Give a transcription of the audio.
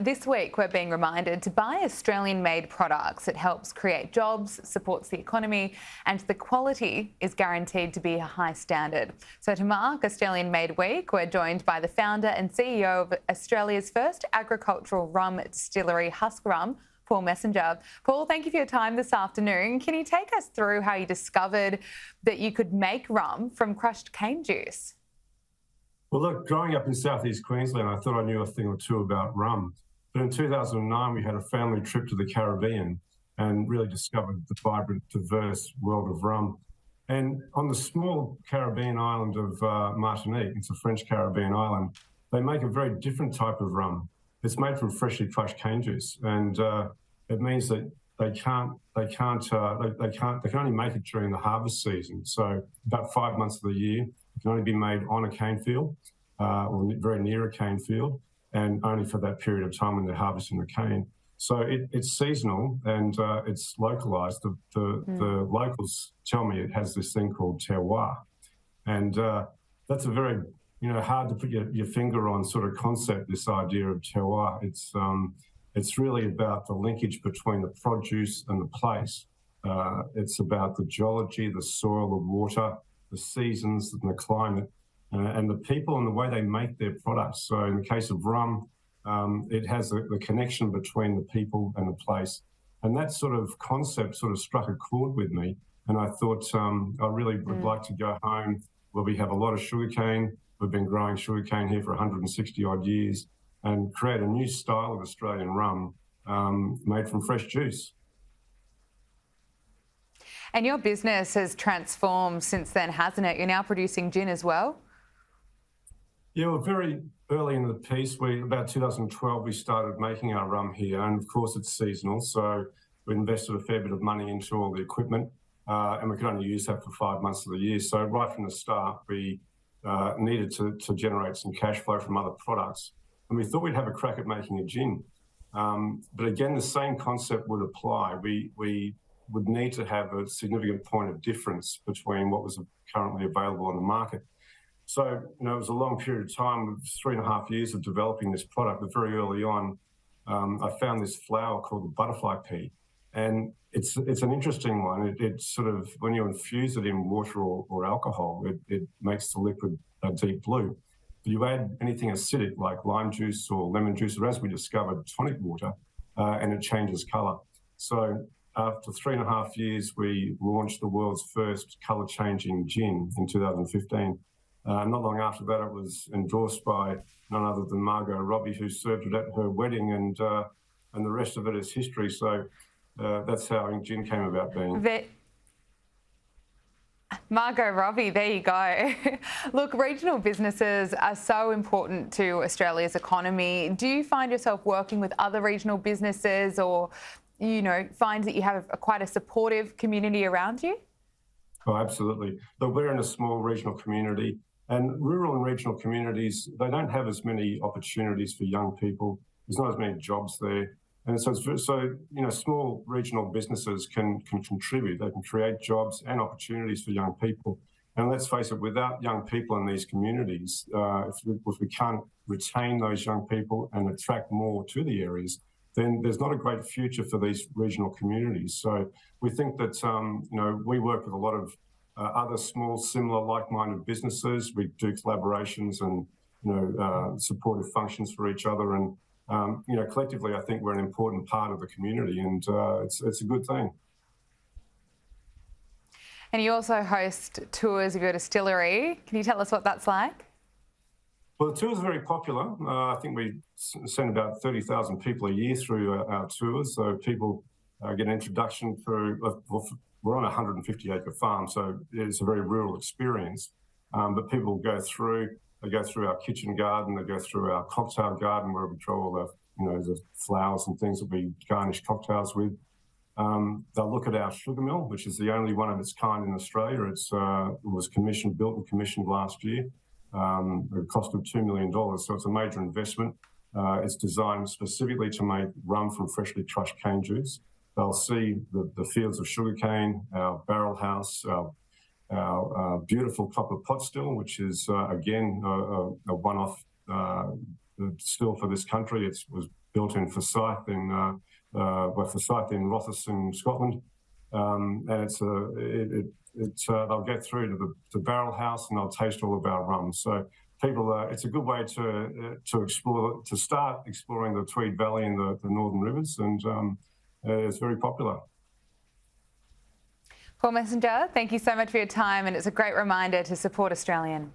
This week, we're being reminded to buy Australian-made products. It helps create jobs, supports the economy, and the quality is guaranteed to be a high standard. So to mark Australian-Made Week, we're joined by the founder and CEO of Australia's first agricultural rum distillery, Husk Rum, Paul Messenger. Paul, thank you for your time this afternoon. Can you take us through how you discovered that you could make rum from crushed cane juice? Well, look, growing up in southeast Queensland, I thought I knew a thing or two about rum. But in 2009, we had a family trip to the Caribbean and really discovered the vibrant, diverse world of rum. And on the small Caribbean island of Martinique, it's a French Caribbean island, they make a very different type of rum. It's made from freshly crushed cane juice, and it means that they can only make it during the harvest season. So about 5 months of the year, it can only be made on a cane field or very near a cane field, and only for that period of time when they're harvesting the cane. So it's seasonal and it's localised. The locals tell me it has this thing called terroir. And that's a very, hard to put your finger on sort of concept, this idea of terroir. It's really about the linkage between the produce and the place. It's about the geology, the soil, the water, the seasons and the climate, and the people and the way they make their products. So in the case of rum, it has the connection between the people and the place. And that sort of concept sort of struck a chord with me. And I thought I really would like to go home where we have a lot of sugarcane. We've been growing sugarcane here for 160 odd years, and create a new style of Australian rum made from fresh juice. And your business has transformed since then, hasn't it? You're now producing gin as well? Yeah, well, very early in the piece, about 2012, we started making our rum here, and of course it's seasonal, so we invested a fair bit of money into all the equipment, and we could only use that for 5 months of the year. So right from the start, we needed to generate some cash flow from other products, and we thought we'd have a crack at making a gin. But again, the same concept would apply. We would need to have a significant point of difference between what was currently available on the market. So, it was a long period of time, 3.5 years of developing this product, but very early on, I found this flower called the butterfly pea. And it's an interesting one. It sort of, when you infuse it in water or alcohol, it makes the liquid a deep blue. But you add anything acidic like lime juice or lemon juice, or as we discovered, tonic water, and it changes colour. So after 3.5 years, we launched the world's first colour-changing gin in 2015. Not long after that, it was endorsed by none other than Margot Robbie, who served it at her wedding, and the rest of it is history. So that's how Ingen Gin came about being. Margot Robbie, there you go. Look, regional businesses are so important to Australia's economy. Do you find yourself working with other regional businesses, or, find that you have quite a supportive community around you? Oh, absolutely. Look, we're in a small regional community, and rural and regional communities, they don't have as many opportunities for young people. There's not as many jobs there. And so small regional businesses can contribute. They can create jobs and opportunities for young people. And let's face it, without young people in these communities, if we can't retain those young people and attract more to the areas, then there's not a great future for these regional communities. So we think that, we work with a lot of other small, similar, like-minded businesses. We do collaborations and, supportive functions for each other. And, collectively, I think we're an important part of the community, and it's a good thing. And you also host tours of your distillery. Can you tell us what that's like? Well, the tours are very popular. I think we send about 30,000 people a year through our tours. So people get an introduction through, we're on a 150-acre farm, so it's a very rural experience. But people go through our kitchen garden, they go through our cocktail garden where we grow all the flowers and things that we garnish cocktails with. They'll look at our sugar mill, which is the only one of its kind in Australia. It was built and commissioned last year. It cost them $2 million, so it's a major investment. It's designed specifically to make rum from freshly crushed cane juice. They'll see the fields of sugarcane, our barrel house, our beautiful copper pot still, which is, again, a one-off still for this country. It was built in Forsyth in Forsyth in Rothes in Scotland, and they'll get through to the barrel house and they'll taste all of our rum. So people, it's a good way to start exploring the Tweed Valley and the Northern Rivers, and it's very popular. Paul Messenger, thank you so much for your time, and it's a great reminder to support Australian.